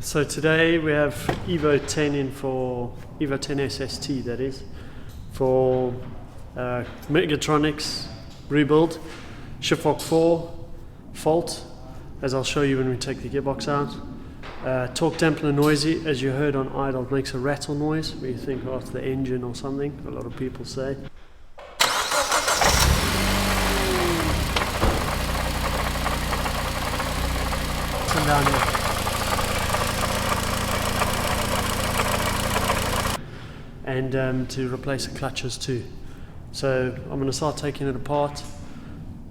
So today we have EVO 10 in for EVO 10 SST, that is, for Mechatronics rebuild, SHIFTWOK 4 fault, as I'll show you when we take the gearbox out. Torque dampener noisy, as you heard on idle, it makes a rattle noise where you think, oh, it's the engine or something, a lot of people say. Come down here. And to replace the clutches too. So I'm going to start taking it apart,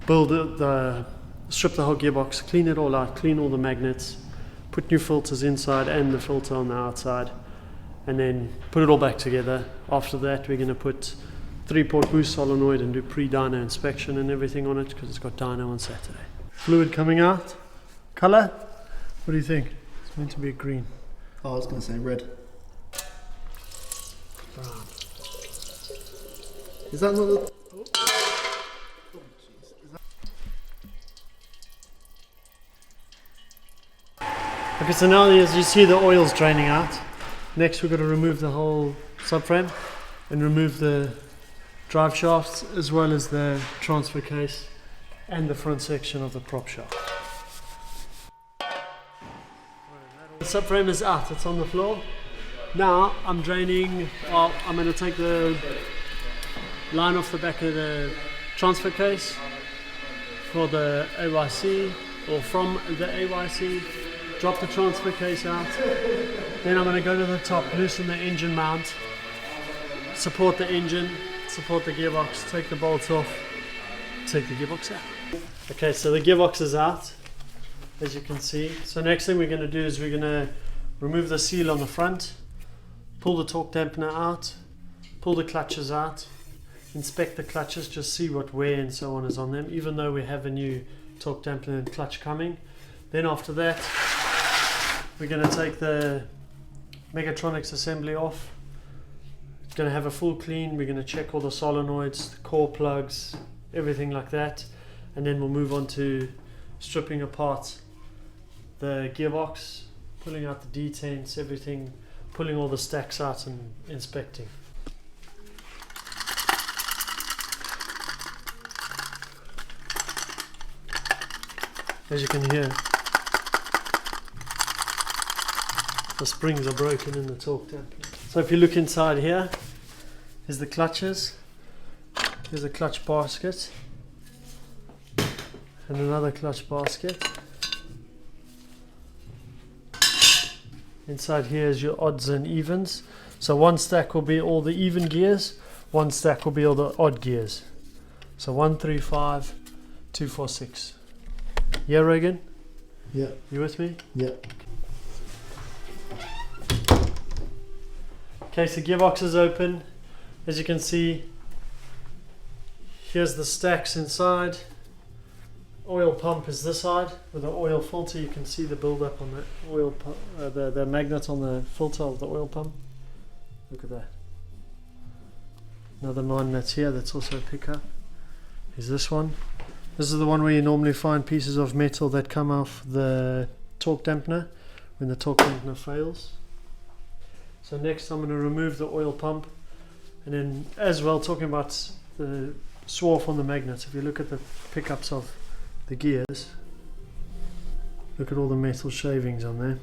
build it, strip the whole gearbox, clean it all out, clean all the magnets, put new filters inside and the filter on the outside, and then put it all back together. After that we're going to put 3-port boost solenoid and do pre-dyno inspection and everything on it, because it's got dyno on Saturday. Fluid coming out. Colour? What do you think? It's meant to be a green. Oh, I was going to say red. Brown. Is that not the... Okay, so now as you see the oil's draining out. Next we've got to remove the whole subframe and remove the drive shafts as well as the transfer case and the front section of the prop shaft. The subframe is out, it's on the floor. Now I'm draining, well, I'm going to take the line off the back of the transfer case for the AYC, or from the AYC, drop the transfer case out. Then I'm going to go to the top, loosen the engine mount, support the engine, support the gearbox, take the bolts off, take the gearbox out. Okay, so the gearbox is out, as you can see. So next thing we're going to do is we're going to remove the seal on the front, pull the torque dampener out, pull the clutches out, inspect the clutches, just see what wear and so on is on them, even though we have a new torque dampener and clutch coming. Then after that, we're going to take the Mechatronics assembly off. It's going to have a full clean. We're going to check all the solenoids, the core plugs, everything like that. And then we'll move on to stripping apart the gearbox, pulling out the detents, everything, pulling all the stacks out and inspecting. As you can hear, the springs are broken in the torque dampener. So if you look inside here, here's the clutches, here's a clutch basket, and another clutch basket. Inside here is your odds and evens. So one stack will be all the even gears, one stack will be all the odd gears. So 1, 3, 5, 2, 4, 6. Yeah, Reagan? Yeah. You with me? Yeah. Okay, so gearbox is open. As you can see, here's the stacks inside. Oil pump is this side with the oil filter. You can see the build-up on the oil pump, the magnet on the filter of the oil pump. Look at that. Another 9 nuts here. That's also a pickup. Is this one. This is the one where you normally find pieces of metal that come off the torque dampener when the torque dampener fails. So next I'm going to remove the oil pump, and then as well talking about the swarf on the magnets. If you look at the pickups of the gears, look at all the metal shavings on there.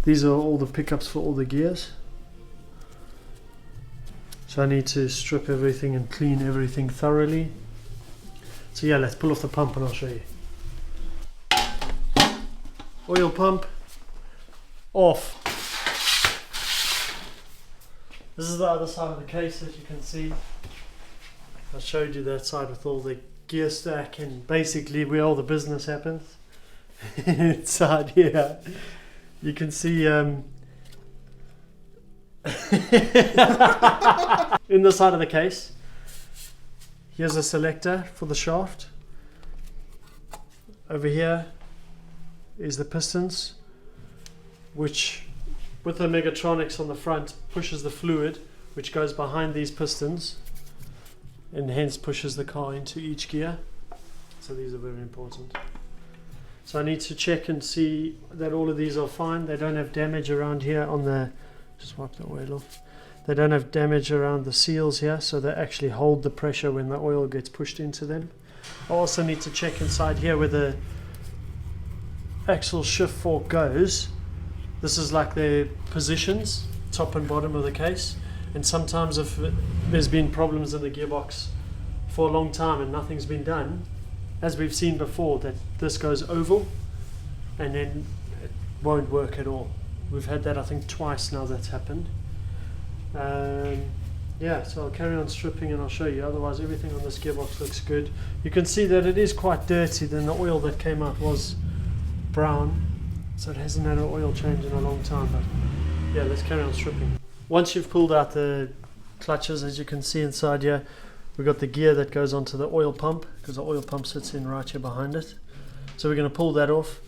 These are all the pickups for all the gears. So I need to strip everything and clean everything thoroughly. So yeah, let's pull off the pump and I'll show you. Oil pump off. This is the other side of the case, as you can see. I showed you that side with all the gear stack and basically where all the business happens. Inside here, you can see in the side of the case, here's a selector for the shaft. Over here is the pistons, which with the Mechatronics on the front pushes the fluid which goes behind these pistons and hence pushes the car into each gear. So these are very important. So I need to check and see that all of these are fine. They don't have damage around here on the, just wipe the oil off. They don't have damage around the seals here, so they actually hold the pressure when the oil gets pushed into them. I also need to check inside here where the axle shift fork goes. This is like the positions, top and bottom of the case. And sometimes if there's been problems in the gearbox for a long time and nothing's been done, as we've seen before, that this goes oval and then it won't work at all. We've had that I think twice now that's happened. Yeah, so I'll carry on stripping and I'll show you. Otherwise everything on this gearbox looks good. You can see that it is quite dirty. Then the oil that came out was brown, so it hasn't had an oil change in a long time. But yeah, let's carry on stripping. Once you've pulled out the clutches, as you can see inside here, we've got the gear that goes onto the oil pump, because the oil pump sits in right here behind it. So we're going to pull that off.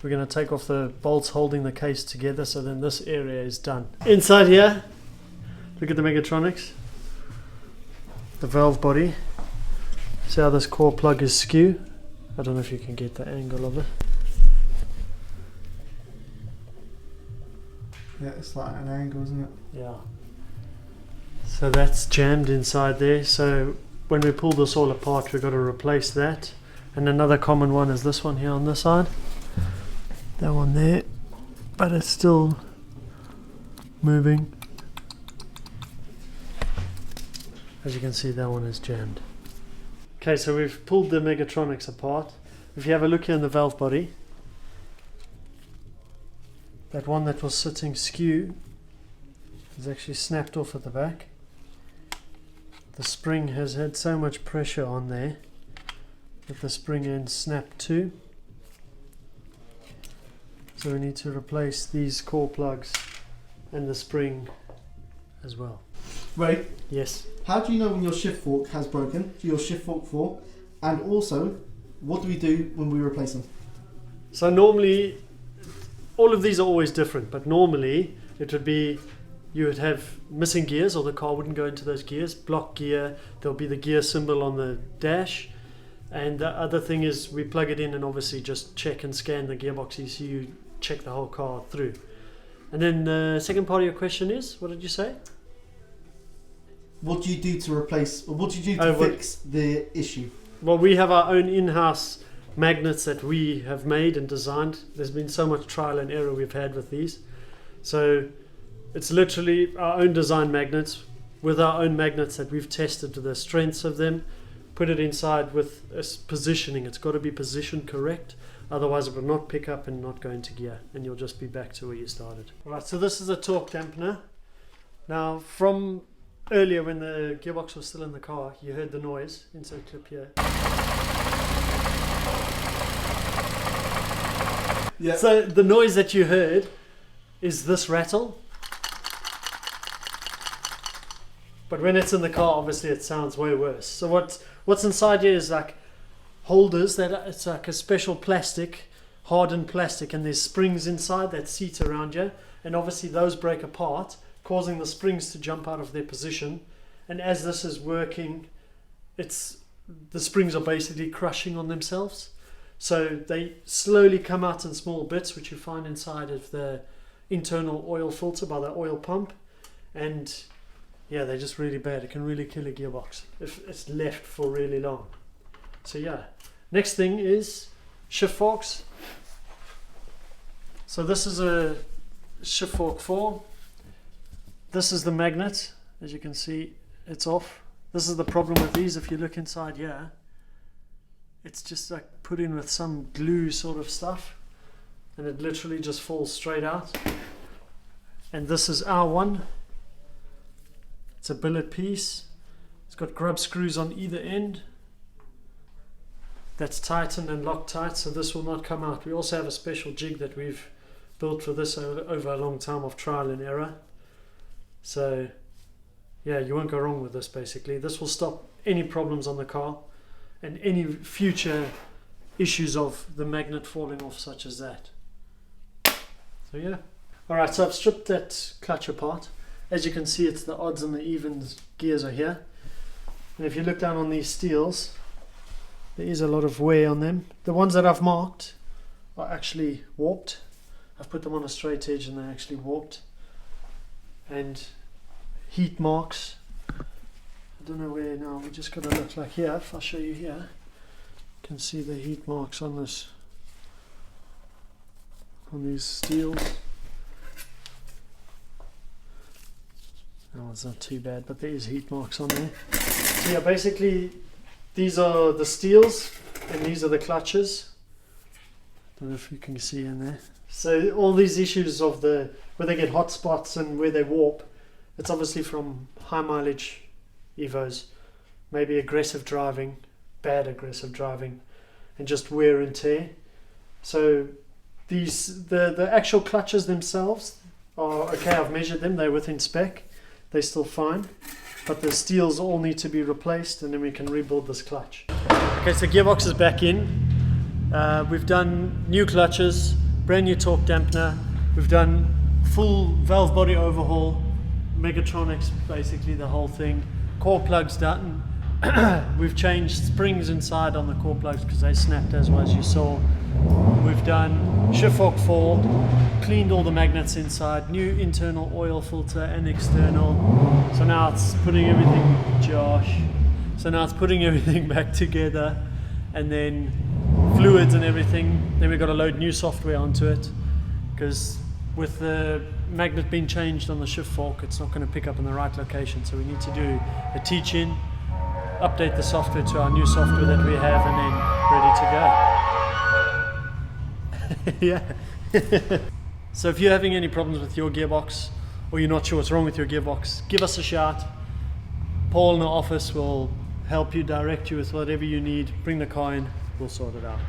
We're going to take off the bolts holding the case together, so then this area is done. Inside here, look at the Megatronics, the valve body. See how this core plug is skew? I don't know if you can get the angle of it. Yeah, it's like an angle, isn't it? Yeah. So that's jammed inside there. So when we pull this all apart, we've got to replace that. And another common one is this one here on this side. That one there. But it's still moving. As you can see, that one is jammed. Okay, so we've pulled the Megatronics apart. If you have a look here in the valve body, that one that was sitting skew is actually snapped off at the back. The spring has had so much pressure on there that the spring end snapped too. So we need to replace these core plugs and the spring as well. Ray, Yes. how do you know when your shift fork has broken? Do your shift fork fall? And also, what do we do when we replace them? So normally, all of these are always different, but normally it would be you would have missing gears, or the car wouldn't go into those gears, block gear, there'll be the gear symbol on the dash, and the other thing is we plug it in and obviously just check and scan the gearbox ECU, check the whole car through. And then the second part of your question is, what did you say? What do you do to replace, or what do you do to fix the issue? Well, we have our own in-house magnets that we have made and designed. There's been so much trial and error we've had with these. So it's literally our own design magnets with our own magnets that we've tested to the strengths of them, put it inside with positioning. It's got to be positioned correct, otherwise it will not pick up and not go into gear, and you'll just be back to where you started. Alright, so this is a torque dampener. Now from earlier when the gearbox was still in the car, you heard the noise. Insert clip here. Yeah. So the noise that you heard is this rattle. But when it's in the car, obviously it sounds way worse. So what's inside here is like holders, that it's like a special plastic, hardened plastic, and there's springs inside that seat around you, and obviously those break apart, causing the springs to jump out of their position. And as this is working, the springs are basically crushing on themselves. So they slowly come out in small bits, which you find inside of the internal oil filter by the oil pump. And yeah, they're just really bad. It can really kill a gearbox if it's left for really long. So yeah, next thing is shift forks. So this is a shift fork 4. This is the magnet. As you can see, it's off. This is the problem with these. If you look inside here, it's just like put in with some glue sort of stuff, and it literally just falls straight out. And this is our one. It's a billet piece. It's got grub screws on either end. That's tightened and locked tight, so this will not come out. We also have a special jig that we've built for this over a long time of trial and error. So yeah, you won't go wrong with this basically. This will stop any problems on the car and any future issues of the magnet falling off, such as that. So yeah. Alright, so I've stripped that clutch apart. As you can see, it's the odds and the evens gears are here. And if you look down on these steels, there is a lot of wear on them. The ones that I've marked are actually warped. I've put them on a straight edge and they're actually warped. And heat marks. I don't know where now, we just got to look like here. If I show you here, you can see the heat marks on this, on these steels. No, it's not too bad, but there is heat marks on there. So yeah, basically these are the steels and these are the clutches. Don't know if you can see in there. So all these issues of the where they get hot spots and where they warp, it's obviously from high mileage EVOs, maybe aggressive driving, bad aggressive driving, and just wear and tear. So these the actual clutches themselves are okay. I've measured them; they're within spec. They're still fine, but the steels all need to be replaced, and then we can rebuild this clutch. Okay, so gearbox is back in. We've done new clutches, brand new torque dampener. We've done full valve body overhaul, Megatronics, basically the whole thing. Core plugs done. We've changed springs inside on the core plugs because they snapped as well, as you saw. We've done shift fork 4, cleaned all the magnets inside, new internal oil filter and external. So now it's putting everything, Josh. So now it's putting everything back together, and then fluids and everything. Then we've got to load new software onto it because with the magnet being changed on the shift fork, it's not going to pick up in the right location. So we need to do a teach-in, update the software to our new software that we have, and then ready to go. Yeah. So if you're having any problems with your gearbox, or you're not sure what's wrong with your gearbox, give us a shout. Paul in the office will help you, direct you with whatever you need. Bring the car in, we'll sort it out.